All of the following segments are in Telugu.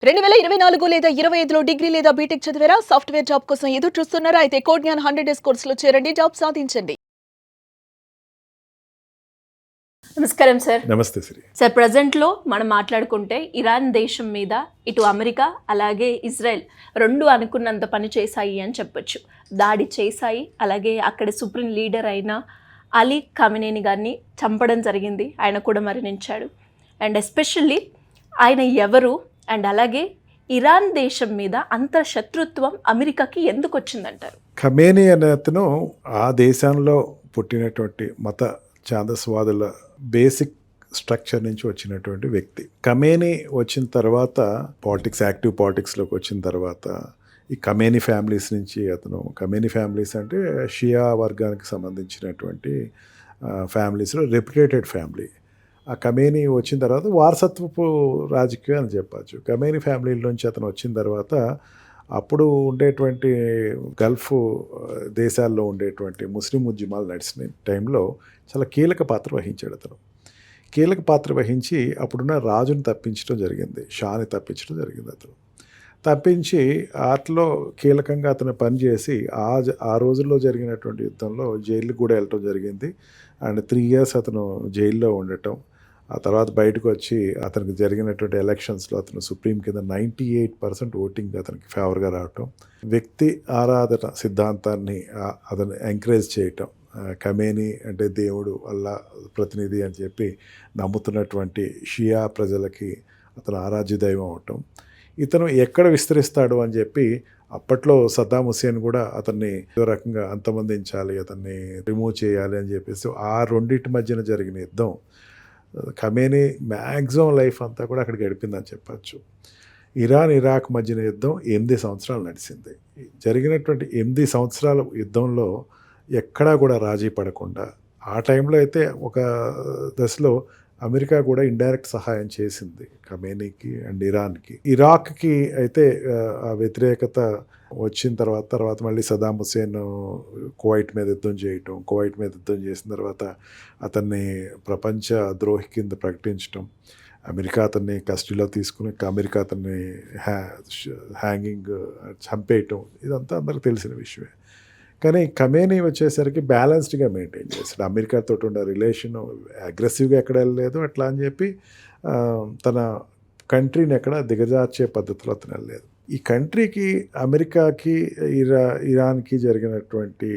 2024 లేదా 25లో డిగ్రీ లేదా బీటెక్ చదివారా? సాఫ్ట్‌వేర్ జాబ్ కోసం ఎదురు చూస్తున్నారా? అయితే కోడ్ జ్ఞాన్ 100 డేస్ కోర్సులో చేరండి. జాబ్ సాధించండి. నమస్కారం సార్. నమస్తే శ్రీ. సార్, ప్రెజెంట్లో మనం మాట్లాడుకుంటే ఇరాన్ దేశం మీద ఇటు అమెరికా అలాగే ఇజ్రాయెల్ రెండు అనుకున్నంత పని చేశాయి అని చెప్పొచ్చు. దాడి చేశాయి. అలాగే అక్కడ సుప్రీం లీడర్ అయిన అలీ ఖamenei గారిని చంపడం జరిగింది. ఆయన కూడా మరణించాడు. అండ్ ఎస్పెషల్లీ ఆయన ఎవరు అండ్ అలాగే ఇరాన్ దేశం మీద అంత శత్రుత్వం అమెరికాకి ఎందుకు వచ్చిందంటారు? ఖamenei అనే అతను ఆ దేశంలో పుట్టినటువంటి మత ఛాందస్వాదుల బేసిక్ స్ట్రక్చర్ నుంచి వచ్చినటువంటి వ్యక్తి. ఖamenei వచ్చిన తర్వాత యాక్టివ్ పాలిటిక్స్లోకి వచ్చిన తర్వాత ఈ ఖamenei ఫ్యామిలీస్ నుంచి ఖamenei ఫ్యామిలీస్ అంటే షియా వర్గానికి సంబంధించినటువంటి ఫ్యామిలీస్లో రెప్యుటేటెడ్ ఫ్యామిలీ. ఆ ఖamenei వచ్చిన తర్వాత వారసత్వపు రాజకీయం అని చెప్పచ్చు. ఖamenei ఫ్యామిలీ నుంచి అతను వచ్చిన తర్వాత అప్పుడు ఉండేటువంటి గల్ఫ్ దేశాల్లో ఉండేటువంటి ముస్లిం ఉద్యమాలు నడిచిన టైంలో చాలా కీలక పాత్ర వహించాడు అతను. కీలక పాత్ర వహించి అప్పుడున్న రాజుని తప్పించడం జరిగింది, షాని తప్పించడం జరిగింది. అతను తప్పించి వాటిలో కీలకంగా అతను పనిచేసి ఆ రోజుల్లో జరిగినటువంటి యుద్ధంలో జైలుకి కూడా వెళ్ళటం జరిగింది. అండ్ 3 years అతను జైల్లో ఉండటం, ఆ తర్వాత బయటకు వచ్చి అతనికి జరిగినటువంటి ఎలక్షన్స్లో అతను సుప్రీం కింద 98% ఓటింగ్ అతనికి ఫేవర్గా రావటం, వ్యక్తి ఆరాధన సిద్ధాంతాన్ని అతను ఎంకరేజ్ చేయటం, ఖamenei అంటే దేవుడు అల్లా ప్రతినిధి అని చెప్పి నమ్ముతున్నటువంటి షియా ప్రజలకి అతను ఆరాధ్య దైవం అవటం, ఇతను ఎక్కడ విస్తరిస్తాడు అని చెప్పి అప్పట్లో సద్దాం హుస్సేన్ కూడా అతన్ని ఏదో రకంగా అంతమొందించాలి, అతన్ని రిమూవ్ చేయాలి అని చెప్పేసి ఆ రెండింటి మధ్యన జరిగిన యుద్ధం ఖamenei మ్యాక్సిమం లైఫ్ అంతా కూడా అక్కడ గడిపిందని చెప్పచ్చు. ఇరాక్ మధ్యన యుద్ధం 8 సంవత్సరాలు నడిచింది. జరిగినటువంటి 8 సంవత్సరాల యుద్ధంలో ఎక్కడా కూడా రాజీ పడకుండా, ఆ టైంలో అయితే ఒక దశలో అమెరికా కూడా ఇండైరెక్ట్ సహాయం చేసింది ఖameneiకి అండ్ ఇరాన్కి. ఇరాక్కి అయితే ఆ వ్యతిరేకత వచ్చిన తర్వాత మళ్ళీ సదాం హుస్సేన్ కువైట్ మీద యుద్ధం చేయటం, కువైట్ మీద యుద్ధం చేసిన తర్వాత అతన్ని ప్రపంచ ద్రోహి కింద ప్రకటించడం, అమెరికా అతన్ని కస్టడీలో తీసుకుని అమెరికా అతన్ని హ్యాంగింగ్ చంపేయటం, ఇదంతా అందరికి తెలిసిన విషయమే. కానీ ఖamenei వచ్చేసరికి బ్యాలెన్స్డ్గా మెయింటైన్ చేస్తాడు. అమెరికాతో ఉన్న రిలేషన్ అగ్రెసివ్గా ఎక్కడ వెళ్ళలేదు, అట్లా అని చెప్పి తన కంట్రీని ఎక్కడ దిగజార్చే పద్ధతిలో అతను వెళ్ళలేదు. ఈ కంట్రీకి అమెరికాకి ఇరాన్కి జరిగినటువంటి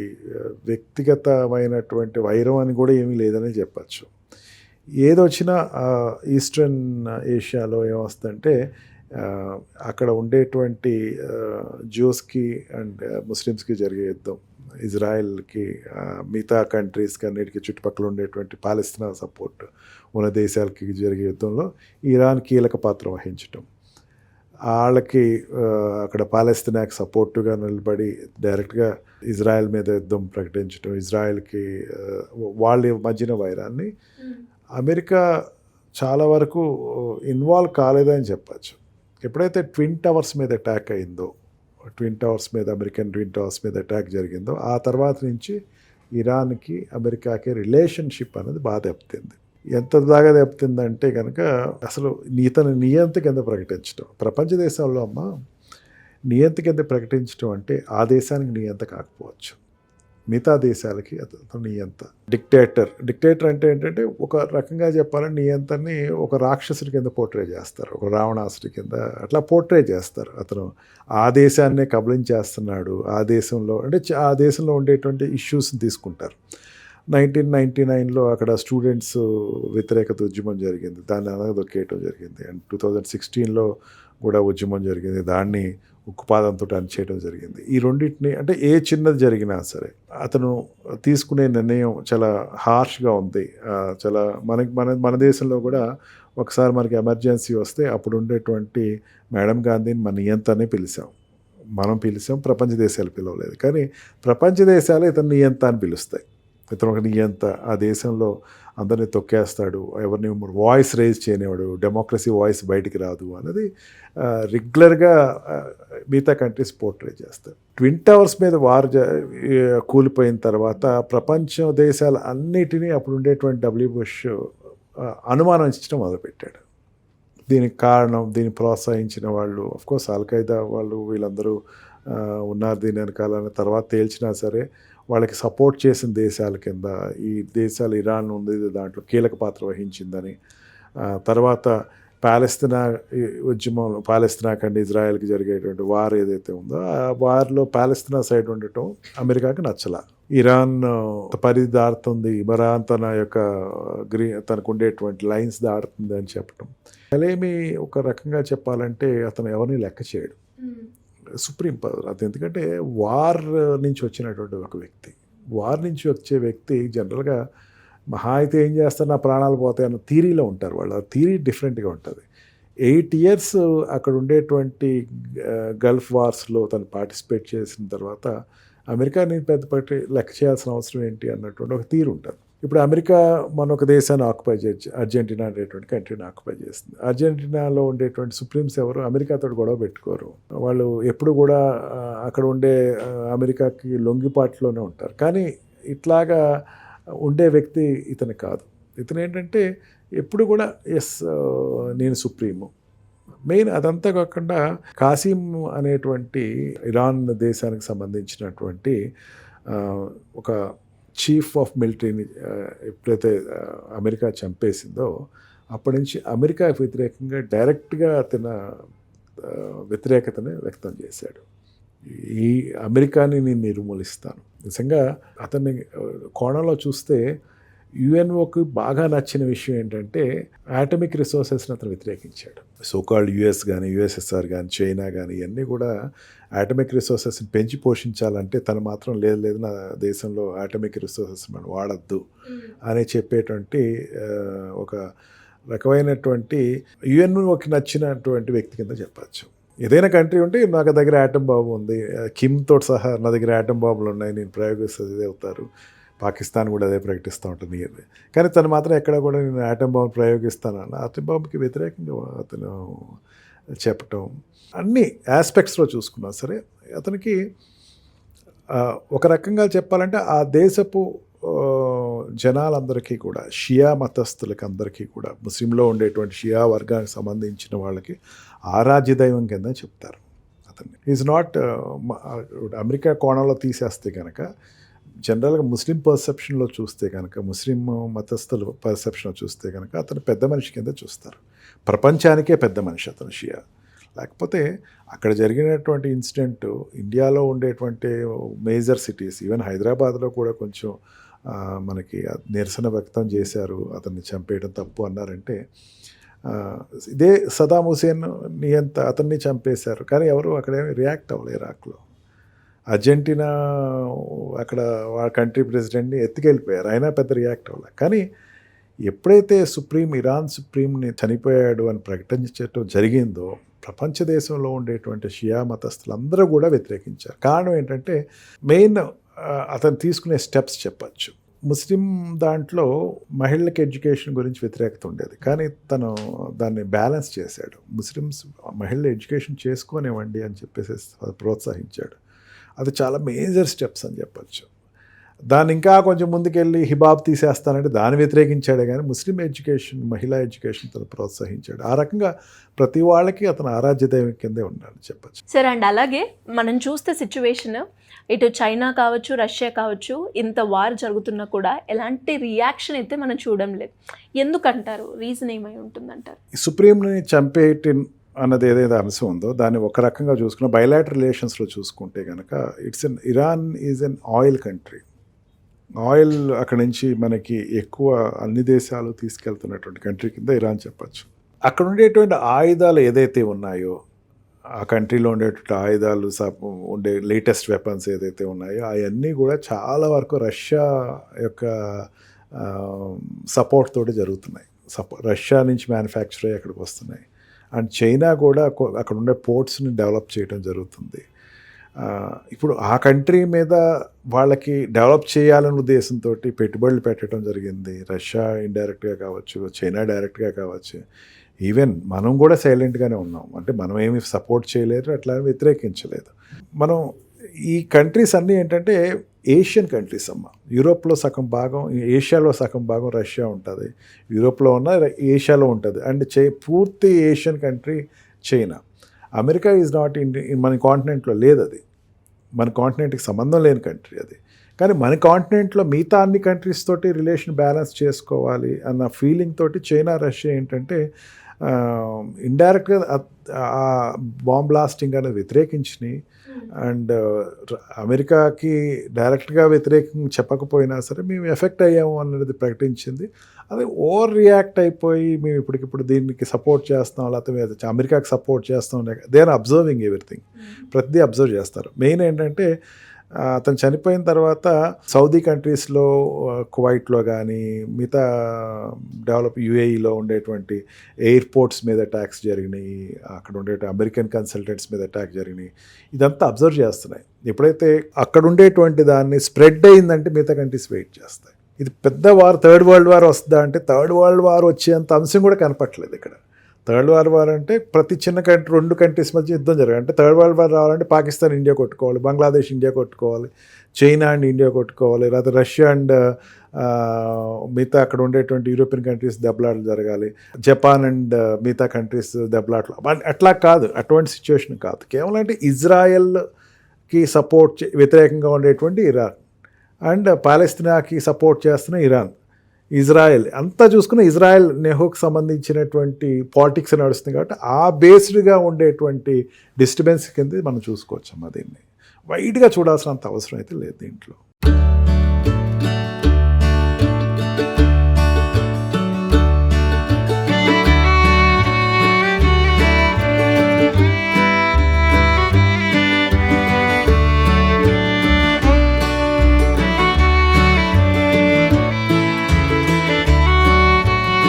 వ్యక్తిగతమైనటువంటి వైరం అని కూడా ఏమీ లేదని చెప్పచ్చు. ఏదొచ్చినా ఈస్టర్న్ ఏషియాలో ఏమొస్తుందంటే అక్కడ ఉండేటువంటి జ్యూస్కి అండ్ ముస్లిమ్స్కి జరిగే యుద్ధం, ఇజ్రాయెల్కి మిగతా కంట్రీస్కి అన్నిటికీ చుట్టుపక్కల ఉండేటువంటి పాలస్తీనా సపోర్ట్ ఉన్న దేశాలకి జరిగే యుద్ధంలో ఇరాన్ కీలక పాత్ర వహించటం, వాళ్ళకి అక్కడ పాలస్తీనాకి సపోర్టుగా నిలబడి డైరెక్ట్గా ఇజ్రాయెల్ మీద యుద్ధం ప్రకటించడం, ఇజ్రాయెల్కి వాళ్ళ మధ్యన వైరాన్ని అమెరికా చాలా వరకు ఇన్వాల్వ్ కాలేదని చెప్పచ్చు. ఎప్పుడైతే ట్విన్ టవర్స్ మీద అటాక్ అయిందో, అమెరికన్ ట్విన్ టవర్స్ మీద అటాక్ జరిగిందో, ఆ తర్వాత నుంచి ఇరాన్కి అమెరికాకి రిలేషన్షిప్ అనేది బాగా దెబ్బతింది. ఎంత దాకా దెబ్బతిందంటే కనుక అసలు ఇతను నియంత కింద ప్రకటించడం, ప్రపంచ దేశాల్లో నియంత కింద ప్రకటించడం అంటే ఆ దేశానికి నియంత కాకపోవచ్చు, మిగతా దేశాలకి అతను నియంత. డిక్టేటర్ అంటే ఏంటంటే ఒక రకంగా చెప్పాలంటే నియంతని ఒక రాక్షసుడి కింద పోర్ట్రే చేస్తారు, ఒక రావణాసుడి కింద అట్లా పోర్ట్రే చేస్తారు. అతను ఆ దేశాన్నే కబలించేస్తున్నాడు, ఆ దేశంలో ఉండేటువంటి ఇష్యూస్ని తీసుకుంటారు. 1999లో అక్కడ స్టూడెంట్స్ వ్యతిరేకత ఉద్యమం జరిగింది, దాన్ని అనగదొక్కేయటం జరిగింది. అండ్ 2016లో కూడా ఉద్యమం జరిగింది, దాన్ని ఉక్కుపాదంతో అణిచేయడం జరిగింది. ఈ రెండింటిని అంటే ఏ చిన్నది జరిగినా సరే అతను తీసుకునే నిర్ణయం చాలా హార్ష్గా ఉంది. చాలా మన దేశంలో కూడా ఒకసారి మనకి ఎమర్జెన్సీ వస్తే అప్పుడు ఉండేటువంటి మేడం గాంధీని మన నియంతనే మనం పిలిచాం, ప్రపంచ దేశాలు పిలవలేదు. కానీ ప్రపంచ దేశాలు ఇతను నియంత అని పిలుస్తాయి. ఇతను ఒక నియంత, ఆ దేశంలో అందరినీ తొక్కేస్తాడు, ఎవరిని వాయిస్ రైజ్ చేయనివాడు, డెమోక్రసీ వాయిస్ బయటికి రాదు అన్నది రెగ్యులర్గా మిగతా కంట్రీస్ పోర్ట్రే చేస్తారు. ట్విన్ టవర్స్ మీద కూలిపోయిన తర్వాత ప్రపంచ దేశాలు అన్నిటినీ అప్పుడు ఉండేటువంటి W. బుష్ అనుమానించడం మొదలుపెట్టాడు. దీనికి కారణం, దీన్ని ప్రోత్సహించిన వాళ్ళు కోర్స్ అల్ఖైదా వాళ్ళు వీళ్ళందరూ ఉన్నారు దీని వెనకాలని తర్వాత తేల్చినా సరే వాళ్ళకి సపోర్ట్ చేసిన దేశాల కింద ఈ దేశాలు ఇరాన్ ఉంది దాంట్లో కీలక పాత్ర వహించిందని, తర్వాత పాలస్తీనా ఉద్యమంలో పాలస్తీనా కంటే ఇజ్రాయెల్కి జరిగేటువంటి వార్ ఏదైతే ఉందో ఆ వార్లో పాలస్తీనా సైడ్ ఉండటం అమెరికాకి నచ్చల. ఇరాన్ పరిధి దాడుతుంది, ఇరాన్ తన యొక్క తనకు ఉండేటువంటి లైన్స్ దాడుతుంది అని చెప్పటం. అలేమి ఒక రకంగా చెప్పాలంటే అతను ఎవరిని లెక్క చేయడు, సుప్రీం పవర్ అది. ఎందుకంటే వార్ నుంచి వచ్చినటువంటి ఒక వ్యక్తి, వార్ నుంచి వచ్చే వ్యక్తి జనరల్గా మహా అయితే ఏం చేస్తారు, నా ప్రాణాలు పోతాయి అన్న థీరీలో ఉంటారు వాళ్ళు. ఆ థీరీ డిఫరెంట్గా ఉంటుంది. 8 years అక్కడ ఉండేటువంటి గల్ఫ్ వార్స్లో తను పార్టిసిపేట్ చేసిన తర్వాత అమెరికాని పెద్దపట్టి లెక్క చేయాల్సిన అవసరం ఏంటి అన్నటువంటి ఒక తీరు ఉంటుంది. ఇప్పుడు అమెరికా మన ఒక దేశాన్ని ఆక్యుపై చేసి అర్జెంటీనా అనేటువంటి కంట్రీని ఆక్యుపై చేస్తుంది. అర్జెంటీనాలో ఉండేటువంటి సుప్రీంస్ ఎవరు అమెరికాతో గొడవ పెట్టుకోరు. వాళ్ళు ఎప్పుడు కూడా అక్కడ ఉండే అమెరికాకి లొంగిపాటులోనే ఉంటారు. కానీ ఇట్లాగా ఉండే వ్యక్తి ఇతను కాదు. ఇతను ఏంటంటే ఎప్పుడు కూడా నేను సుప్రీము మెయిన్. అదంతా కాకుండా కాసిం అనేటువంటి ఇరాన్ దేశానికి సంబంధించినటువంటి ఒక చీఫ్ ఆఫ్ మిలిటరీని ఎప్పుడైతే అమెరికా చంపేసిందో అప్పటి నుంచి అమెరికా వ్యతిరేకంగా డైరెక్ట్గా అతను వ్యతిరేకతని వ్యక్తం చేశాడు. ఈ అమెరికాని నేను నిర్మూలిస్తాను. నిజంగా అతన్ని కోణంలో చూస్తే యుఎన్ఓకి బాగా నచ్చిన విషయం ఏంటంటే ఆటమిక్ రిసోర్సెస్ని అతను వ్యతిరేకించాడు. సోకాల్డ్ యుఎస్ కానీ యుఎస్ఎస్ఆర్ కానీ చైనా కానీ ఇవన్నీ కూడా ఆటమిక్ రిసోర్సెస్ని పెంచి పోషించాలంటే తను మాత్రం లేదు నా దేశంలో ఆటమిక్ రిసోర్సెస్ మనం వాడద్దు అని చెప్పేటువంటి ఒక రకమైనటువంటి యుఎన్ఓకి నచ్చినటువంటి వ్యక్తి కింద చెప్పచ్చు. ఏదైనా కంట్రీ ఉంటే నాకు దగ్గర ఆటం బాంబు ఉంది, కిమ్తో సహా నా దగ్గర ఆటం బాంబులు ఉన్నాయి, నేను ప్రయోగిస్తుంది అవుతారు. పాకిస్తాన్ కూడా అదే ప్రకటిస్తూ ఉంటుంది. కానీ తను మాత్రం ఎక్కడ కూడా నేను ఆటం బాంబు ప్రయోగిస్తానన్న ఆటం బాంబుకి వ్యతిరేకంగా అతను చెప్పటం అన్ని ఆస్పెక్ట్స్లో చూసుకున్నా సరే అతనికి ఒక రకంగా చెప్పాలంటే ఆ దేశపు జనాలందరికీ కూడా షియా మతస్థులకి అందరికీ కూడా ముస్లింలో ఉండేటువంటి షియా వర్గానికి సంబంధించిన వాళ్ళకి ఆరాధ్య దైవం కింద చెప్తారు అతన్ని. ఈజ్ నాట్ అమెరికా కోణంలో తీసేస్తే కనుక జనరల్గా ముస్లిం పర్సెప్షన్లో చూస్తే కనుక ముస్లిం మతస్థుల పర్సెప్షన్లో చూస్తే కనుక అతను పెద్ద మనిషి కింద చూస్తారు. ప్రపంచానికే పెద్ద మనిషి అతను షియా. లేకపోతే అక్కడ జరిగినటువంటి ఇన్సిడెంట్ ఇండియాలో ఉండేటువంటి మేజర్ సిటీస్ ఈవెన్ హైదరాబాద్లో కూడా కొంచెం మనకి నిరసన వ్యక్తం చేశారు, అతన్ని చంపేయడం తప్పు అన్నారంటే ఇదే సదాం హుసేన్ నియంత అతన్ని చంపేశారు కానీ ఎవరు అక్కడ రియాక్ట్ అవ్వలేదు. ఇరాక్లో అర్జెంటీనా అక్కడ వాళ్ళ కంట్రీ ప్రెసిడెంట్ని ఎత్తుకెళ్ళిపోయారు, అయినా పెద్ద రియాక్ట్ అవ్వలేదు. కానీ ఎప్పుడైతే ఇరాన్ సుప్రీంని చనిపోయాడు అని ప్రకటించడం జరిగిందో ప్రపంచ దేశంలో ఉండేటువంటి షియా మతస్థులందరూ కూడా వ్యతిరేకించారు. కారణం ఏంటంటే మెయిన్ అతను తీసుకునే స్టెప్స్ చెప్పచ్చు. ముస్లిం దాంట్లో మహిళలకి ఎడ్యుకేషన్ గురించి వ్యతిరేకత ఉండేది కానీ తను దాన్ని బ్యాలెన్స్ చేశాడు. ముస్లిమ్స్ మహిళలు ఎడ్యుకేషన్ చేసుకోనివ్వండి అని చెప్పేసి ప్రోత్సహించాడు. అది చాలా మేజర్ స్టెప్స్ అని చెప్పచ్చు. దాన్ని ఇంకా కొంచెం ముందుకెళ్ళి హిబాబ్ తీసేస్తానంటే దాన్ని వ్యతిరేకించాడే కానీ ముస్లిం ఎడ్యుకేషన్ మహిళా ఎడ్యుకేషన్ తను ప్రోత్సహించాడు. ఆ రకంగా ప్రతి వాళ్ళకి అతను ఆరాధ్య దైవం కిందే ఉండాలని చెప్పచ్చు. సరే అండ్ అలాగే మనం చూస్తే సిచ్యువేషన్ ఇటు చైనా కావచ్చు రష్యా కావచ్చు ఇంత వార్ జరుగుతున్నా కూడా ఎలాంటి రియాక్షన్ అయితే మనం చూడడం లేదు. ఎందుకంటారు? రీజన్ ఏమై ఉంటుందంటారు? సుప్రీంని చంపేయటం అన్నది ఏదైతే అంశం ఉందో దాన్ని ఒక రకంగా చూసుకున్న బైలాటరల్ రిలేషన్స్లో చూసుకుంటే కనుక Iran is an oil country. Oil అక్కడి నుంచి మనకి ఎక్కువ అన్ని దేశాలు తీసుకెళ్తున్నటువంటి కంట్రీ కింద ఇరాన్ చెప్పచ్చు. అక్కడ ఉండేటువంటి ఆయుధాలు ఏదైతే ఉన్నాయో ఆ కంట్రీలో ఉండేటువంటి ఆయుధాలు ఉండే లేటెస్ట్ వెపన్స్ ఏదైతే ఉన్నాయో అవన్నీ కూడా చాలా వరకు రష్యా యొక్క సపోర్ట్ తోటి జరుగుతున్నాయి. రష్యా నుంచి మ్యానుఫ్యాక్చర్ అయ్యి అక్కడికి వస్తున్నాయి. అండ్ చైనా కూడా అక్కడ ఉండే పోర్ట్స్ని డెవలప్ చేయడం జరుగుతుంది. ఇప్పుడు ఆ కంట్రీ మీద వాళ్ళకి డెవలప్ చేయాలనే ఉద్దేశంతో పెట్టుబడులు పెట్టడం జరిగింది. రష్యా ఇండైరెక్ట్గా కావచ్చు, చైనా డైరెక్ట్గా కావచ్చు. ఈవెన్ మనం కూడా సైలెంట్గానే ఉన్నాం, అంటే మనం ఏమి సపోర్ట్ చేయలేదు, అట్లా వ్యతిరేకించలేదు. మనం ఈ కంట్రీస్ అన్నీ ఏంటంటే ఏషియన్ కంట్రీస్ అమ్మ. యూరోప్లో సగం భాగం, ఏషియాలో సగం భాగం రష్యా ఉంటుంది, యూరోప్లో ఉన్న ఏషియాలో ఉంటుంది, అండ్ పూర్తి Asian country China. America is not మన కాంటినెంట్లో లేదు, అది మన కాంటినెంట్కి సంబంధం లేని కంట్రీ అది. కానీ మన కాంటినెంట్లో మిగతా అన్ని కంట్రీస్ తోటి రిలేషన్ బ్యాలెన్స్ చేసుకోవాలి అన్న ఫీలింగ్ తోటి చైనా రష్యా ఏంటంటే ఇండైరెక్ట్గా ఆ బాంబ్ బ్లాస్టింగ్ అనేది వ్యతిరేకించినాయి. అండ్ అమెరికాకి డైరెక్ట్గా వ్యతిరేకం చెప్పకపోయినా సరే మేము ఎఫెక్ట్ అయ్యాము అనేది ప్రకటించింది. అది ఓవర్ రియాక్ట్ అయిపోయి మేము ఇప్పటికిప్పుడు దీనికి సపోర్ట్ చేస్తాం, లేకపోతే అమెరికాకి సపోర్ట్ చేస్తాం, దే ఆర్ అబ్జర్వింగ్ ఎవ్రీథింగ్, ప్రతిదీ అబ్జర్వ్ చేస్తారు. మెయిన్ ఏంటంటే అతను చనిపోయిన తర్వాత సౌదీ కంట్రీస్లో, కువైట్లో కానీ మిగతా డెవలప్ యుఏఈలో ఉండేటువంటి ఎయిర్పోర్ట్స్ మీద అటాక్స్ జరిగినాయి, అక్కడ ఉండే అమెరికన్ కన్సల్టెంట్స్ మీద అటాక్ జరిగినాయి. ఇదంతా అబ్జర్వ్ చేస్తున్నాయి. ఎప్పుడైతే అక్కడ ఉండేటువంటి దాన్ని స్ప్రెడ్ అయిందంటే మిగతా కంట్రీస్ వెయిట్ చేస్తాయి. ఇది పెద్ద వార్, థర్డ్ వరల్డ్ వార్ వస్తుందా అంటే థర్డ్ వరల్డ్ వార్ వచ్చేంత అంశం కూడా కనపట్లేదు ఇక్కడ. థర్డ్ వరల్డ్ వార్ అంటే ప్రతి చిన్న కంట్రీ, రెండు కంట్రీస్ మధ్య యుద్ధం జరగాలి. అంటే థర్డ్ వరల్డ్ వార్ రావాలంటే పాకిస్తాన్ ఇండియా కొట్టుకోవాలి, బంగ్లాదేశ్ ఇండియా కొట్టుకోవాలి, చైనా అండ్ ఇండియా కొట్టుకోవాలి, లేదా రష్యా అండ్ మిగతా అక్కడ ఉండేటువంటి యూరోపియన్ కంట్రీస్ దెబ్బలాటలు జరగాలి, జపాన్ అండ్ మిగతా కంట్రీస్ దెబ్బలాటలు. అట్లా కాదు, అటువంటి సిచ్యువేషన్ కాదు. కేవలం అంటే ఇజ్రాయెల్కి వ్యతిరేకంగా ఉండేటువంటి ఇరాన్ అండ్ పాలస్తీనాకి సపోర్ట్ చేస్తున్న ఇరాన్, ఇజ్రాయెల్ అంతా చూసుకున్న ఇజ్రాయెల్ నెహోకి సంబంధించినటువంటి పాలిటిక్స్ నడుస్తుంది కాబట్టి ఆ బేస్డ్గా ఉండేటువంటి డిస్టర్బెన్స్ కింద మనం చూసుకోవచ్చమ్మా. దీన్ని వైడ్గా చూడాల్సినంత అవసరం అయితే లేదు దీంట్లో.